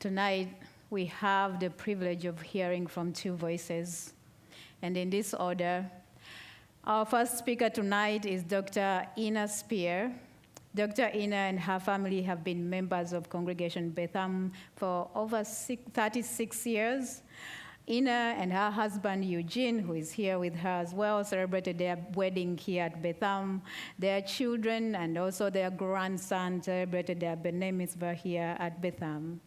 Tonight, we have the privilege of hearing from two voices. And in this order, our first speaker tonight is Dr. Ina Spear. Dr. Ina and her family have been members of Congregation Betham for over 36 years. Ina and her husband Eugene, who is here with her as well, celebrated their wedding here at Betham. Their children and also their grandson celebrated their B'nai Mitzvah here at Betham.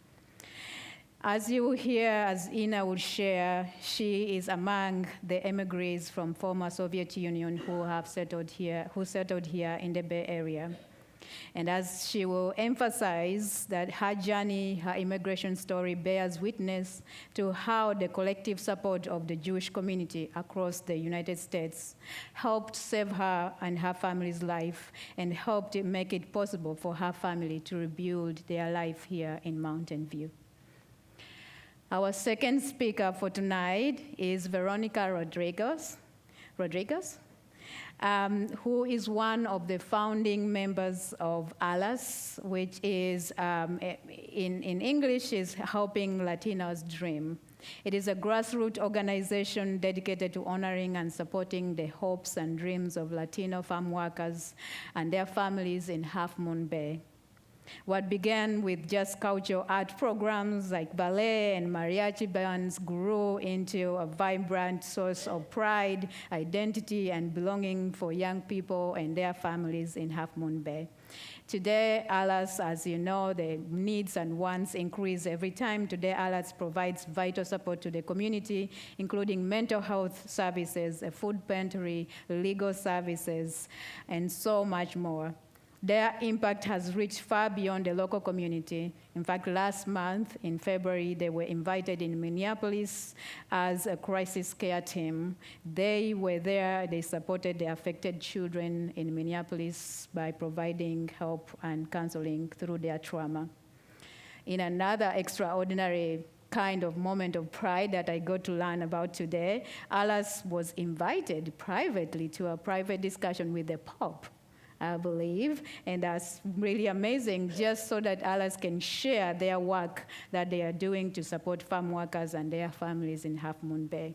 As you will hear, as Ina will share, she is among the emigres from former Soviet Union who settled here in the Bay Area. And as she will emphasize that her journey, her immigration story bears witness to how the collective support of the Jewish community across the United States helped save her and her family's life and helped make it possible for her family to rebuild their life here in Mountain View. Our second speaker for tonight is Veronica Rodriguez, who is one of the founding members of ALAS, which is, in English, is Helping Latinos Dream. It is a grassroots organization dedicated to honoring and supporting the hopes and dreams of Latino farm workers and their families in Half Moon Bay. What began with just cultural art programs like ballet and mariachi bands grew into a vibrant source of pride, identity, and belonging for young people and their families in Half Moon Bay. Today, ALAS, as you know, the needs and wants increase every time. Today, ALAS provides vital support to the community, including mental health services, a food pantry, legal services, and so much more. Their impact has reached far beyond the local community. In fact, last month, in February, they were invited in Minneapolis as a crisis care team. They were there, they supported the affected children in Minneapolis by providing help and counseling through their trauma. In another extraordinary kind of moment of pride that I got to learn about today, ALAS was invited privately to a private discussion with the Pope, I believe, and that's really amazing, just so that ALAS can share their work that they are doing to support farm workers and their families in Half Moon Bay.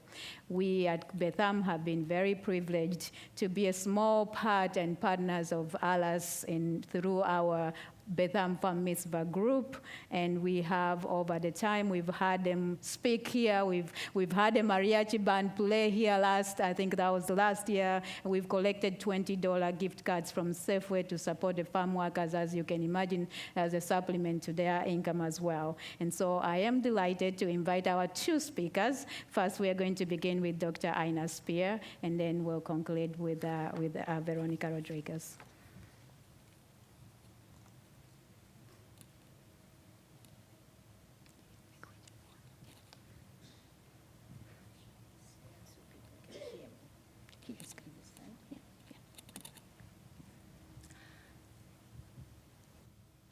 We at Betham have been very privileged to be a small part and partners of ALAS through our Betham Farm Mitzvah group, and we have over the time we've had them speak here. We've had a mariachi band play here I think that was last year. We've collected $20 gift cards from Safeway to support the farm workers, as you can imagine, as a supplement to their income as well. And so I am delighted to invite our two speakers. First, we are going to begin with Dr. Ina Spear, and then we'll conclude with Veronica Rodriguez.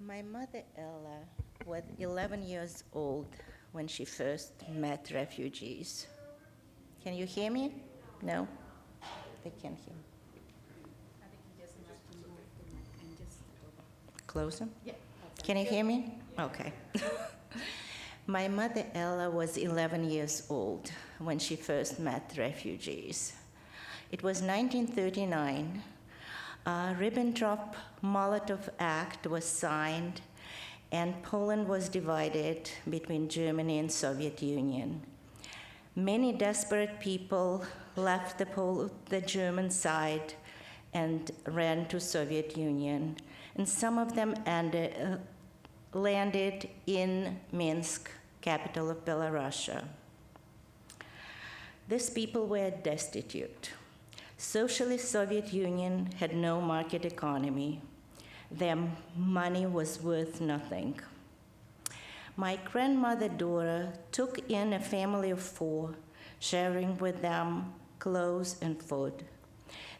My mother, Ella, was 11 years old when she first met refugees. Can you hear me? No? They can't hear me. I think you just have to move the mic and just Closer? Yeah. Can you hear me? Okay. My mother, Ella, was 11 years old when she first met refugees. It was 1939. A Ribbentrop-Molotov Act was signed, and Poland was divided between Germany and Soviet Union. Many desperate people left the German side and ran to Soviet Union, and some of them landed in Minsk, capital of Belarus. These people were destitute. Socialist Soviet Union had no market economy. Their money was worth nothing. My grandmother Dora took in a family of 4, sharing with them clothes and food.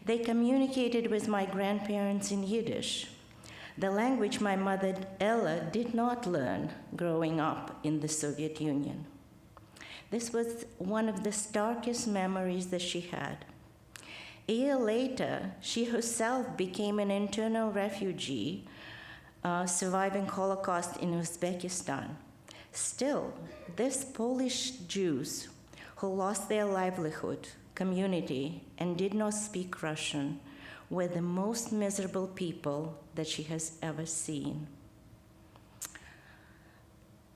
They communicated with my grandparents in Yiddish, the language my mother Ella did not learn growing up in the Soviet Union. This was one of the starkest memories that she had. A year later, she herself became an internal refugee surviving Holocaust in Uzbekistan. Still, these Polish Jews who lost their livelihood, community, and did not speak Russian were the most miserable people that she has ever seen.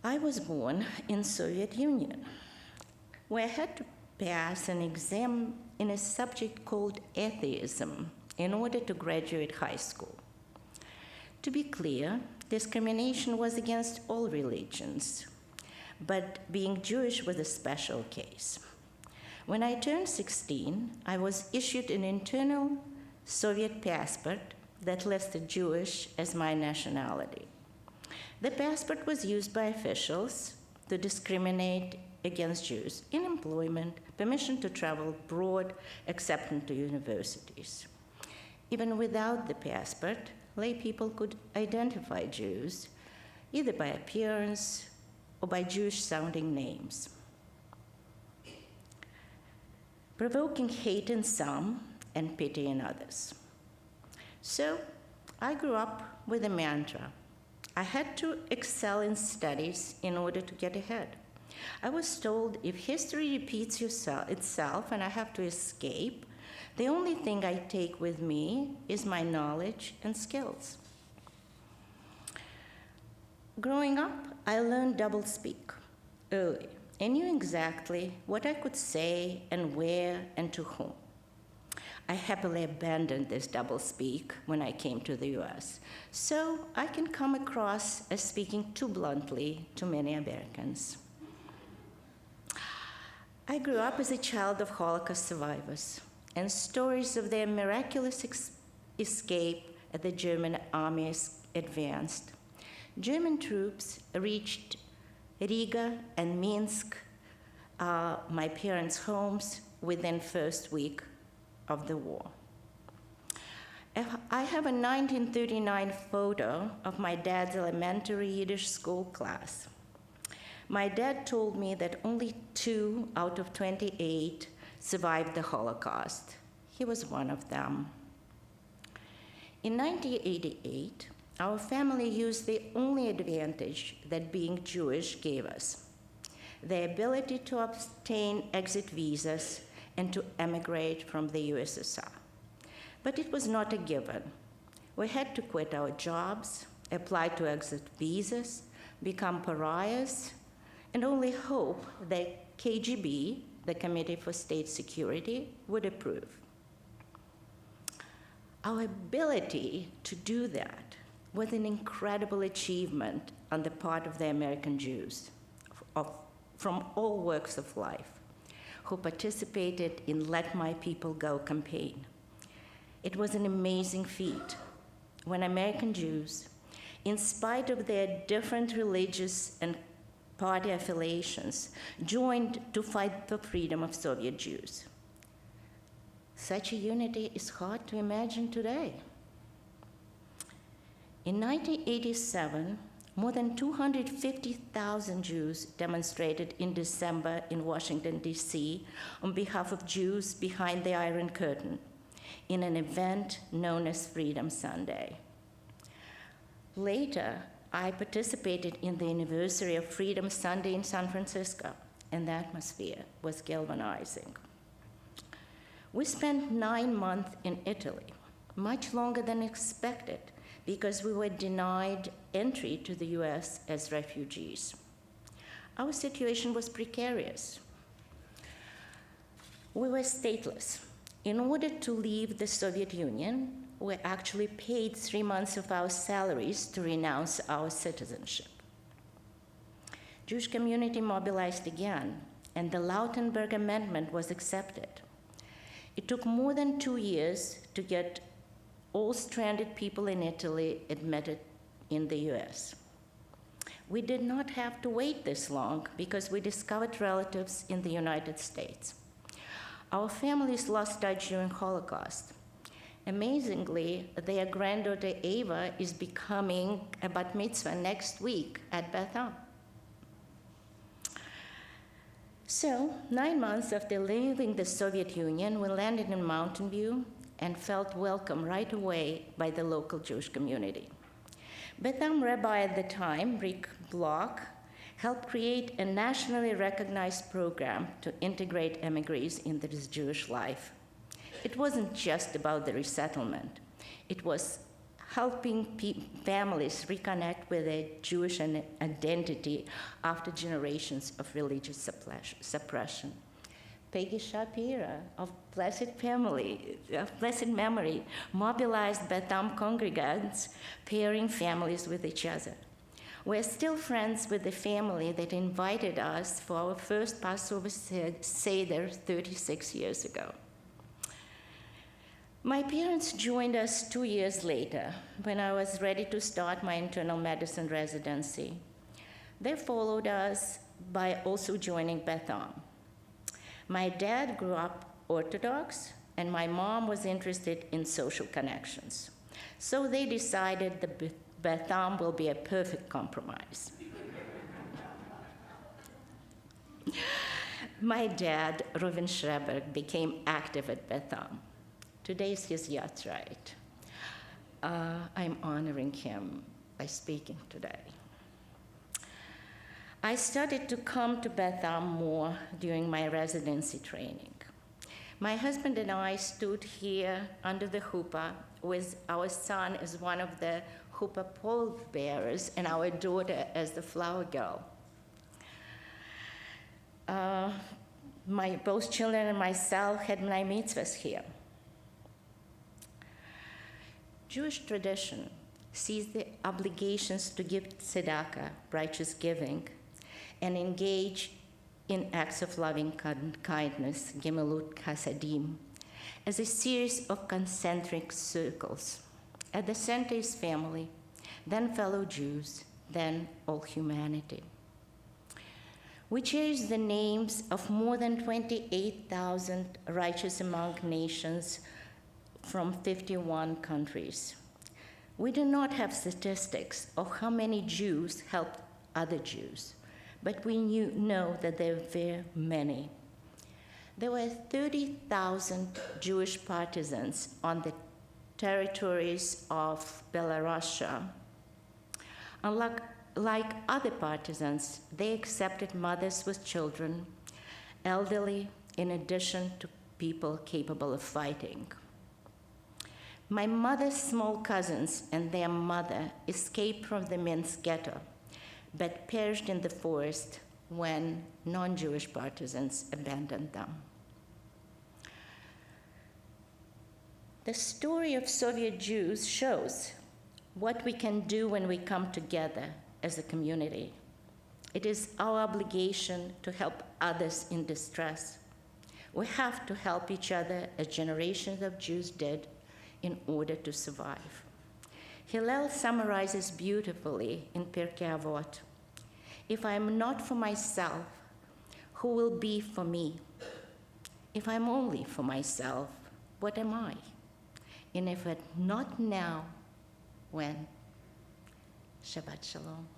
I was born in Soviet Union, where I had to pass an exam in a subject called atheism in order to graduate high school. To be clear, discrimination was against all religions, but being Jewish was a special case. When I turned 16, I was issued an internal Soviet passport that listed Jewish as my nationality. The passport was used by officials to discriminate against Jews in employment, permission to travel abroad, acceptance to universities. Even without the passport, lay people could identify Jews either by appearance or by Jewish-sounding names, provoking hate in some and pity in others. So I grew up with a mantra. I had to excel in studies in order to get ahead. I was told if history repeats itself and I have to escape, the only thing I take with me is my knowledge and skills. Growing up, I learned doublespeak early and knew exactly what I could say and where and to whom. I happily abandoned this doublespeak when I came to the US, so I can come across as speaking too bluntly to many Americans. I grew up as a child of Holocaust survivors, and stories of their miraculous escape as the German army advanced. German troops reached Riga and Minsk, my parents' homes, within first week of the war. I have a 1939 photo of my dad's elementary Yiddish school class. My dad told me that only 2 out of 28 survived the Holocaust. He was one of them. In 1988, our family used the only advantage that being Jewish gave us, the ability to obtain exit visas and to emigrate from the USSR. But it was not a given. We had to quit our jobs, apply to exit visas, become pariahs, and only hope that KGB, the Committee for State Security, would approve. Our ability to do that was an incredible achievement on the part of the American Jews from all walks of life, who participated in Let My People Go campaign. It was an amazing feat when American Jews, in spite of their different religious and party affiliations, joined to fight the freedom of Soviet Jews. Such a unity is hard to imagine today. In 1987, more than 250,000 Jews demonstrated in December in Washington, D.C. on behalf of Jews behind the Iron Curtain in an event known as Freedom Sunday. Later, I participated in the anniversary of Freedom Sunday in San Francisco, and the atmosphere was galvanizing. We spent 9 months in Italy, much longer than expected, because we were denied entry to the US as refugees. Our situation was precarious. We were stateless. In order to leave the Soviet Union, we actually paid 3 months of our salaries to renounce our citizenship. Jewish community mobilized again, and the Lautenberg Amendment was accepted. It took more than 2 years to get all stranded people in Italy admitted in the US. We did not have to wait this long because we discovered relatives in the United States. Our families lost touch during Holocaust. Amazingly, their granddaughter Ava is becoming a bat mitzvah next week at Beth Am. So, 9 months after leaving the Soviet Union, we landed in Mountain View and felt welcome right away by the local Jewish community. Beth Am rabbi at the time, Rick Block, helped create a nationally recognized program to integrate immigrants into this Jewish life. It wasn't just about the resettlement. It was helping families reconnect with their Jewish identity after generations of religious suppression. Peggy Shapira of blessed memory, mobilized Beth Am congregants, pairing families with each other. We're still friends with the family that invited us for our first Passover Seder 36 years ago. My parents joined us 2 years later when I was ready to start my internal medicine residency. They followed us by also joining Beth Am. My dad grew up Orthodox, and my mom was interested in social connections. So they decided that Beth Am will be a perfect compromise. My dad, Reuven Schreberg, became active at Beth Am. Today is his yahrzeit. I'm honoring him by speaking today. I started to come to Beth Am more during my residency training. My husband and I stood here under the chuppah with our son as one of the chuppah pole bearers and our daughter as the flower girl. Both children and myself had my mitzvahs here. Jewish tradition sees the obligations to give tzedakah, righteous giving, and engage in acts of loving kindness, gemilut chasadim, as a series of concentric circles. At the center is family, then fellow Jews, then all humanity. We cherish the names of more than 28,000 righteous among nations from 51 countries. We do not have statistics of how many Jews helped other Jews, but we know that there were many. There were 30,000 Jewish partisans on the territories of Belarusia. Like other partisans, they accepted mothers with children, elderly, in addition to people capable of fighting. My mother's small cousins and their mother escaped from the Minsk ghetto, but perished in the forest when non-Jewish partisans abandoned them. The story of Soviet Jews shows what we can do when we come together as a community. It is our obligation to help others in distress. We have to help each other as generations of Jews did in order to survive. Hillel summarizes beautifully in Pirkei Avot, if I am not for myself, who will be for me? If I'm only for myself, what am I? And if not now, when? Shabbat Shalom.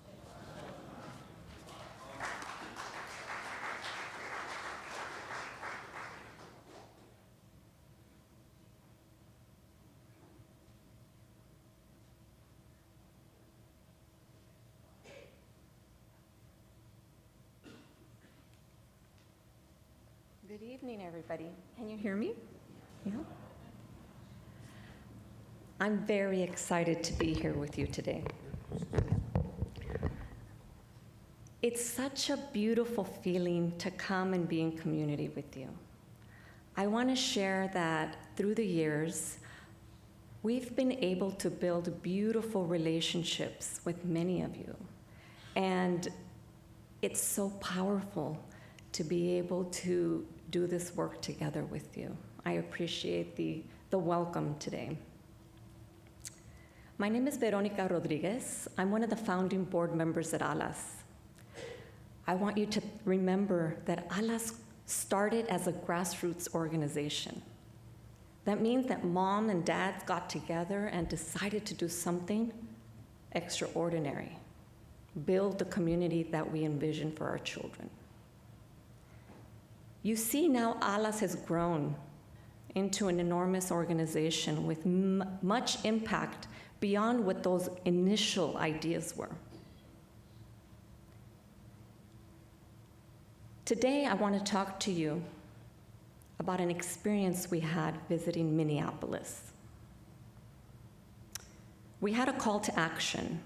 Good evening, everybody. Can you hear me? Yeah. I'm very excited to be here with you today. It's such a beautiful feeling to come and be in community with you. I want to share that through the years, we've been able to build beautiful relationships with many of you. And it's so powerful to be able to do this work together with you. I appreciate the welcome today. My name is Veronica Rodriguez. I'm one of the founding board members at ALAS. I want you to remember that ALAS started as a grassroots organization. That means that mom and dad got together and decided to do something extraordinary, build the community that we envision for our children. You see now ALAS has grown into an enormous organization with much impact beyond what those initial ideas were. Today, I want to talk to you about an experience we had visiting Minneapolis. We had a call to action.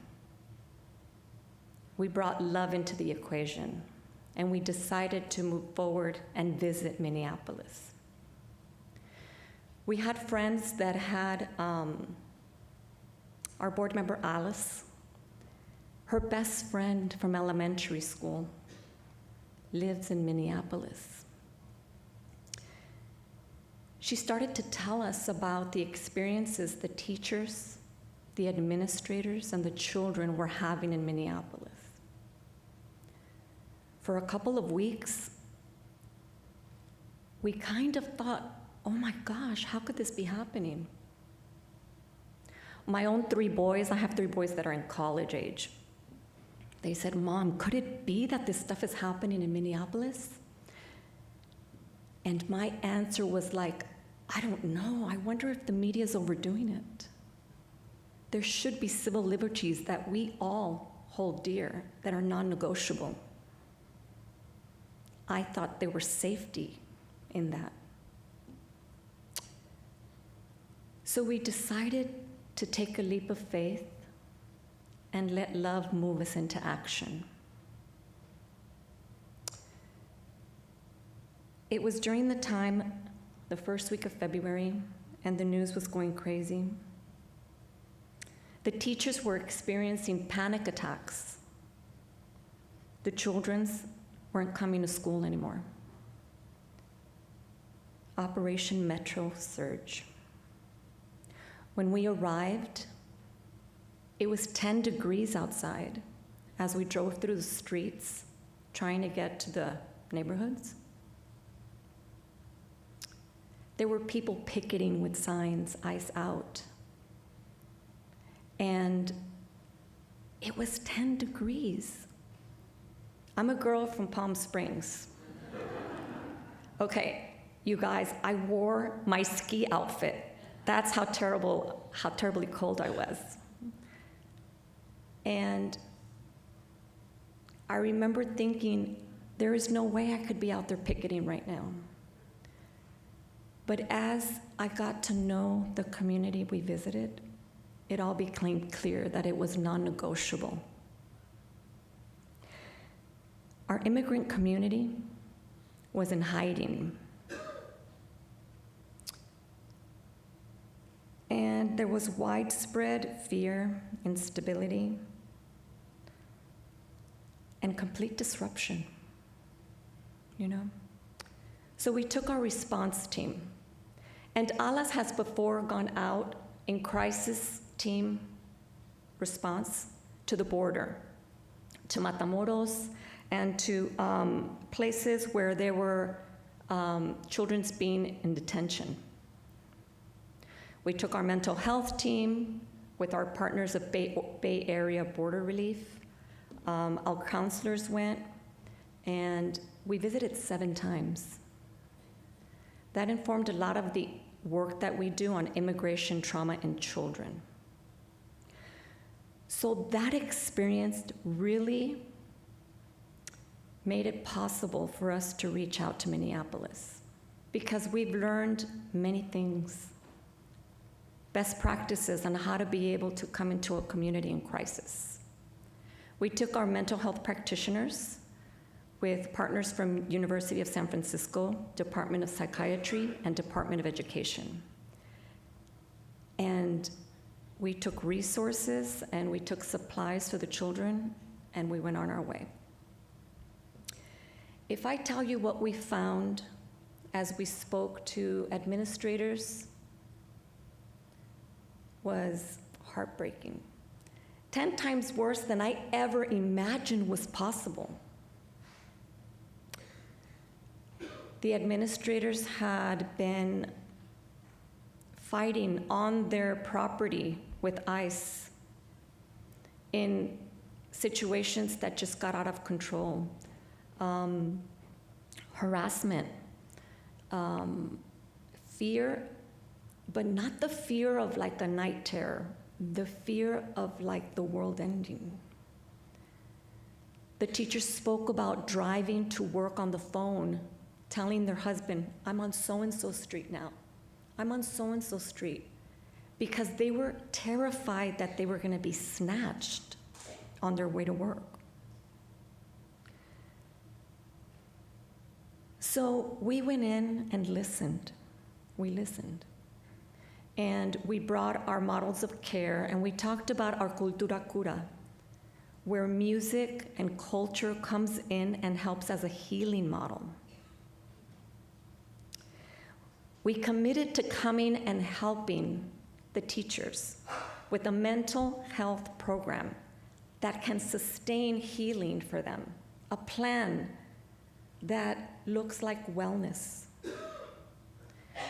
We brought love into the equation, and we decided to move forward and visit Minneapolis. We had friends that had our board member, Alice. Her best friend from elementary school lives in Minneapolis. She started to tell us about the experiences the teachers, the administrators, and the children were having in Minneapolis. For a couple of weeks, we kind of thought, oh my gosh, how could this be happening? My own 3 boys, I have 3 boys that are in college age. They said, Mom, could it be that this stuff is happening in Minneapolis? And my answer was like, I don't know. I wonder if the media is overdoing it. There should be civil liberties that we all hold dear that are non-negotiable. I thought there was safety in that. So we decided to take a leap of faith and let love move us into action. It was during the time, the first week of February, and the news was going crazy. The teachers were experiencing panic attacks. The children's weren't coming to school anymore. Operation Metro Surge. When we arrived, it was 10 degrees outside as we drove through the streets trying to get to the neighborhoods. There were people picketing with signs, ice out. And it was 10 degrees. I'm a girl from Palm Springs. Okay, you guys, I wore my ski outfit. That's how terribly cold I was. And I remember thinking, there is no way I could be out there picketing right now. But as I got to know the community we visited, it all became clear that it was non-negotiable. Our immigrant community was in hiding. And there was widespread fear, instability, and complete disruption, you know? So we took our response team. And Alas has before gone out in crisis team response to the border, to Matamoros, and to places where there were children being in detention. We took our mental health team with our partners of Bay Area Border Relief. Our counselors went, and we visited 7 times. That informed a lot of the work that we do on immigration, trauma, and children. So that experience really made it possible for us to reach out to Minneapolis, because we've learned many things, best practices on how to be able to come into a community in crisis. We took our mental health practitioners with partners from University of San Francisco, Department of Psychiatry, and Department of Education. And we took resources and we took supplies for the children, and we went on our way. If I tell you what we found as we spoke to administrators, was heartbreaking. 10 times worse than I ever imagined was possible. The administrators had been fighting on their property with ICE in situations that just got out of control. Harassment, fear, but not the fear of like a night terror, the fear of like the world ending. The teachers spoke about driving to work on the phone, telling their husband, I'm on so-and-so street now. I'm on so-and-so street. Because they were terrified that they were going to be snatched on their way to work. So we went in and listened. We listened. And we brought our models of care, and we talked about our cultura cura, where music and culture comes in and helps as a healing model. We committed to coming and helping the teachers with a mental health program that can sustain healing for them, a plan that looks like wellness,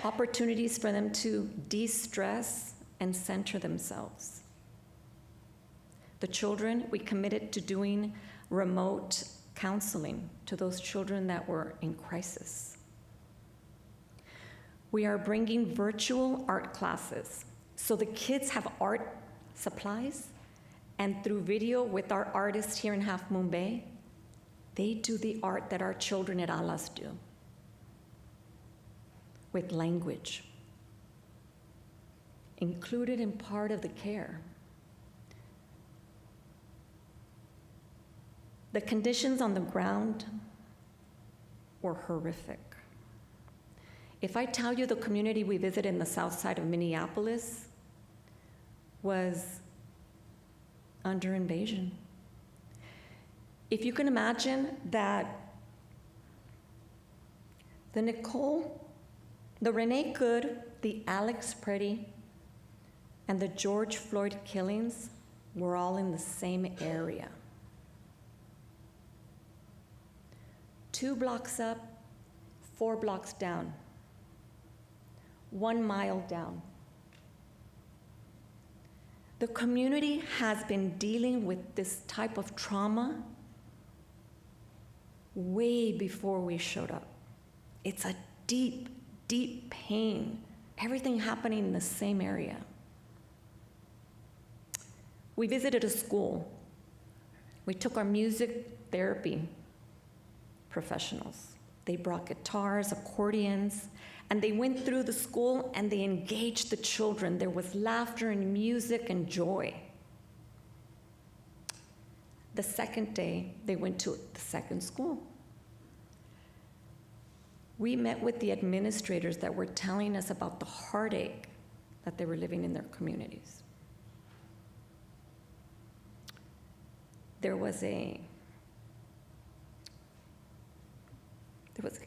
opportunities for them to de-stress and center themselves. The children, we committed to doing remote counseling to those children that were in crisis. We are bringing virtual art classes, so the kids have art supplies, and through video with our artists here in Half Moon Bay, they do the art that our children at Alas do, with language, included in part of the care. The conditions on the ground were horrific. If I tell you the community we visited in the south side of Minneapolis was under invasion. If you can imagine that the Nicole, the Renee Good, the Alex Pretty, and the George Floyd killings were all in the same area. 2 blocks up, 4 blocks down, 1 mile down. The community has been dealing with this type of trauma way before we showed up. It's a deep, deep pain, everything happening in the same area. We visited a school. We took our music therapy professionals. They brought guitars, accordions, and they went through the school and they engaged the children. There was laughter and music and joy. The second day, they went to the second school. We met with the administrators that were telling us about the heartache that they were living in their communities. There was a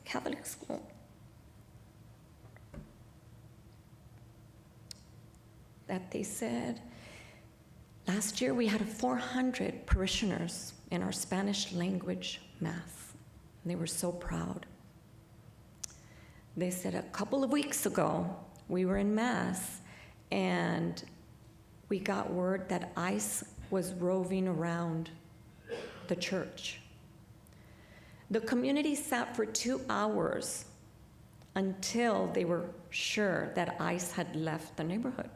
Catholic school that they said, last year we had 400 parishioners in our Spanish language mass, and they were so proud. They said a couple of weeks ago, we were in mass, and we got word that ICE was roving around the church. The community sat for 2 hours until they were sure that ICE had left the neighborhood.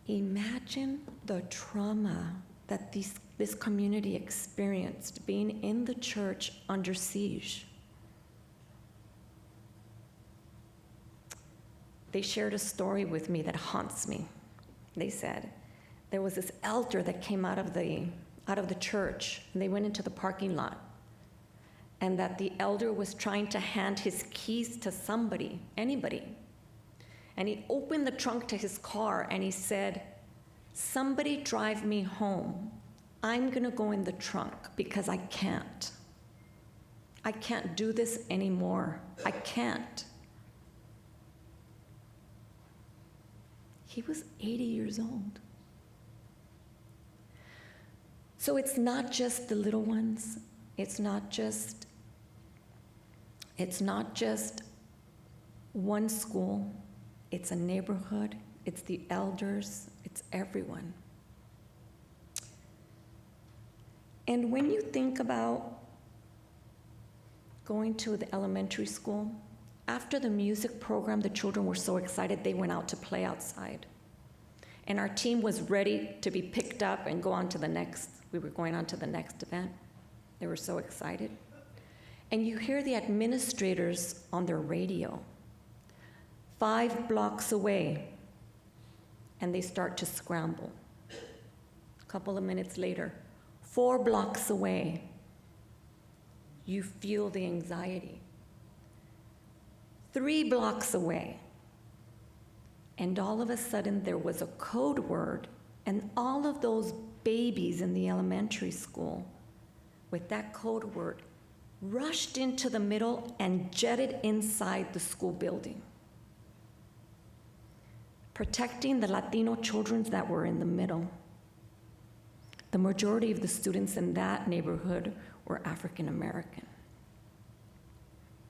Imagine the trauma that this community experienced being in the church under siege. They shared a story with me that haunts me. They said there was this elder that came out of the church, and they went into the parking lot, and that the elder was trying to hand his keys to somebody, anybody. And he opened the trunk to his car and he said, "Somebody drive me home. I'm gonna go in the trunk because I can't. I can't do this anymore. I can't." He was 80 years old. So it's not just the little ones. It's not just one school. It's a neighborhood. It's the elders. It's everyone. And when you think about going to the elementary school, after the music program, the children were so excited they went out to play outside. and our team was ready to be picked up and go on to the next. We were going on to the next event. They were so excited. And you hear the administrators on their radio, 5 blocks away, and they start to scramble. A couple of minutes later, 4 blocks away, you feel the anxiety. 3 blocks away, and all of a sudden there was a code word, and all of those babies in the elementary school with that code word rushed into the middle and jetted inside the school building, protecting the Latino children that were in the middle. The majority of the students in that neighborhood were African American.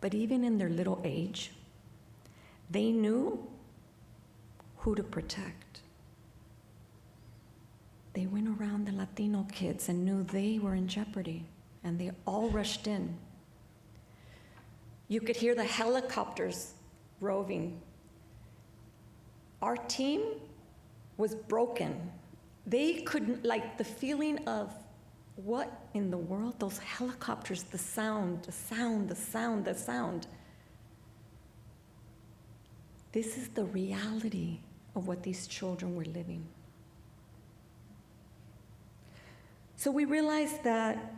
But even in their little age, they knew who to protect. They went around the Latino kids and knew they were in jeopardy, and they all rushed in. You could hear the helicopters roving. Our team was broken. They couldn't, like the feeling of what in the world, those helicopters, the sound. This is the reality of what these children were living. So we realized that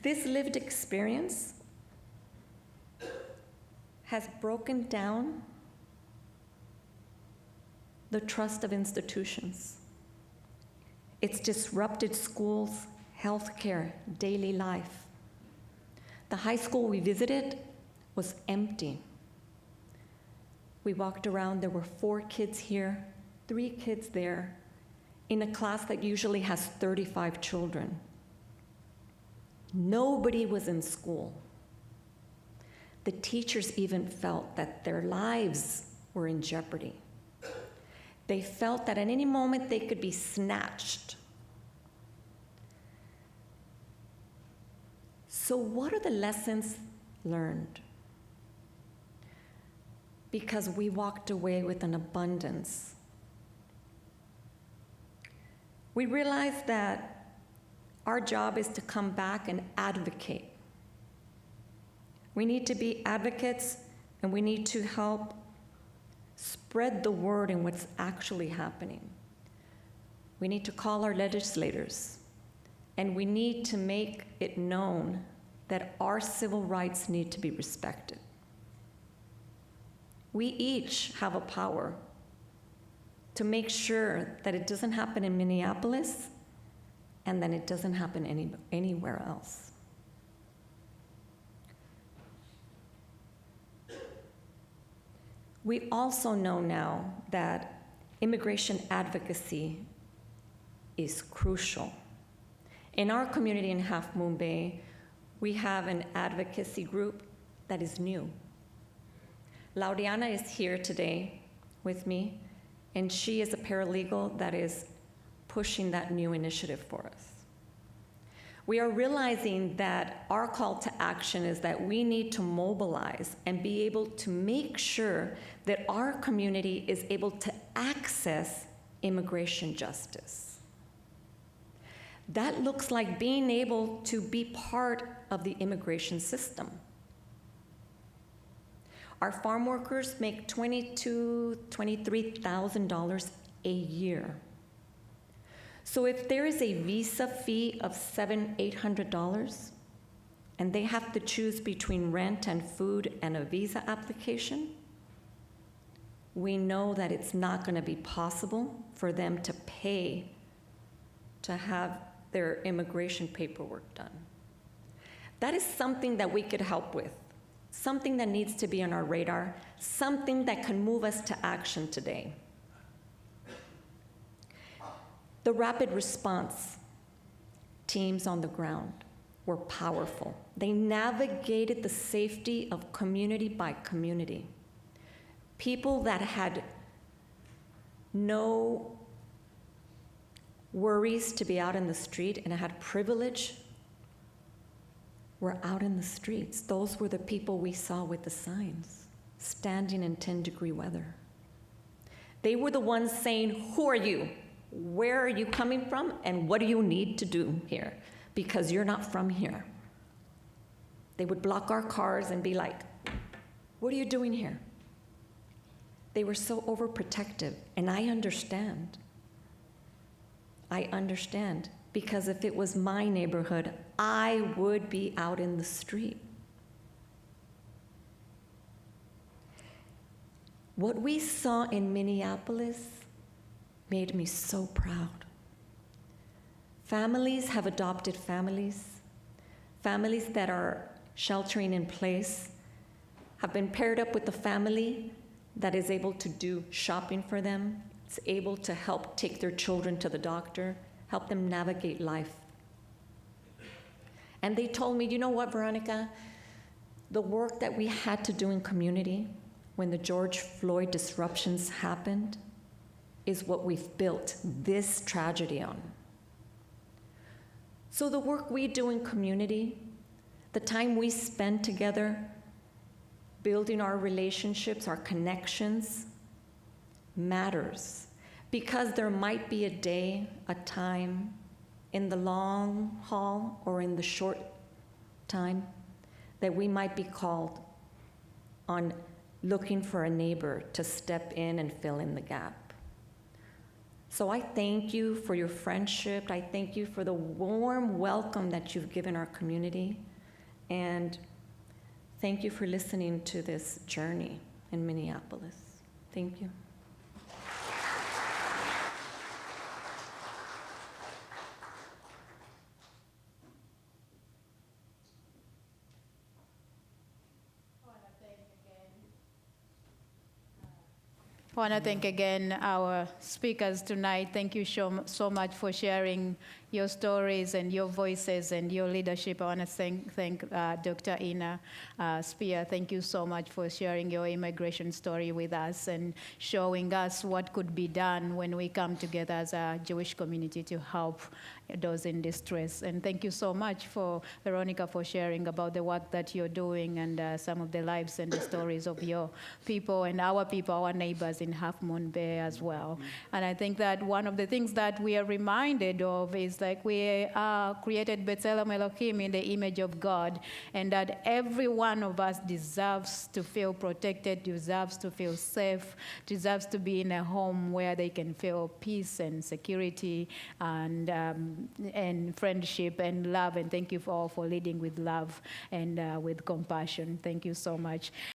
this lived experience has broken down the trust of institutions. It's disrupted schools, healthcare, daily life. The high school we visited was empty. We walked around, there were 4 kids here, 3 kids there, in a class that usually has 35 children. Nobody was in school. The teachers even felt that their lives were in jeopardy. They felt that at any moment they could be snatched. So what are the lessons learned? Because we walked away with an abundance. We realized that our job is to come back and advocate. We need to be advocates, and we need to help spread the word in what's actually happening. We need to call our legislators, and we need to make it known that our civil rights need to be respected. We each have a power to make sure that it doesn't happen in Minneapolis and that it doesn't happen anywhere else. We also know now that immigration advocacy is crucial. In our community in Half Moon Bay, we have an advocacy group that is new. Laureana is here today with me, and she is a paralegal that is pushing that new initiative for us. We are realizing that our call to action is that we need to mobilize and be able to make sure that our community is able to access immigration justice. That looks like being able to be part of the immigration system. Our farm workers make $22,000, $23,000 a year. So if there is a visa fee of $700, $800, and they have to choose between rent and food and a visa application, we know that it's not going to be possible for them to pay to have their immigration paperwork done. That is something that we could help with, something that needs to be on our radar, something that can move us to action today. The rapid response teams on the ground were powerful. They navigated the safety of community by community. People that had no worries to be out in the street and had privilege were out in the streets. Those were the people we saw with the signs. standing in 10-degree weather. They were the ones saying, who are you? Where are you coming from? And what do you need to do here? Because you're not from here. They would block our cars and be like, what are you doing here? They were so overprotective, and I understand. I understand, because if it was my neighborhood, I would be out in the street. What we saw in Minneapolis made me so proud. Families have adopted families. Families that are sheltering in place have been paired up with a family that is able to do shopping for them. It's able to help take their children to the doctor, help them navigate life. And they told me, you know what, Veronica? The work that we had to do in community when the George Floyd disruptions happened is what we've built this tragedy on. So the work we do in community, the time we spend together, building our relationships, our connections, matters. Because there might be a day, a time, in the long haul or in the short time, that we might be called on looking for a neighbor to step in and fill in the gap. So I thank you for your friendship. I thank you for the warm welcome that you've given our community. And thank you for listening to this journey in Minneapolis. Thank you. I want to thank again our speakers tonight. Thank you so much for sharing your stories and your voices and your leadership. I want to thank Dr. Ina Spear. Thank you so much for sharing your immigration story with us and showing us what could be done when we come together as a Jewish community to help those in distress. And thank you so much for Veronica for sharing about the work that you're doing and some of the lives and the stories of your people and our people, our neighbors in Half Moon Bay as well. And I think that one of the things that we are reminded of is like we are created B'Tselem Elohim in the image of God, and that every one of us deserves to feel protected, deserves to feel safe, deserves to be in a home where they can feel peace and security and friendship and love. And thank you all for leading with love and with compassion. Thank you so much.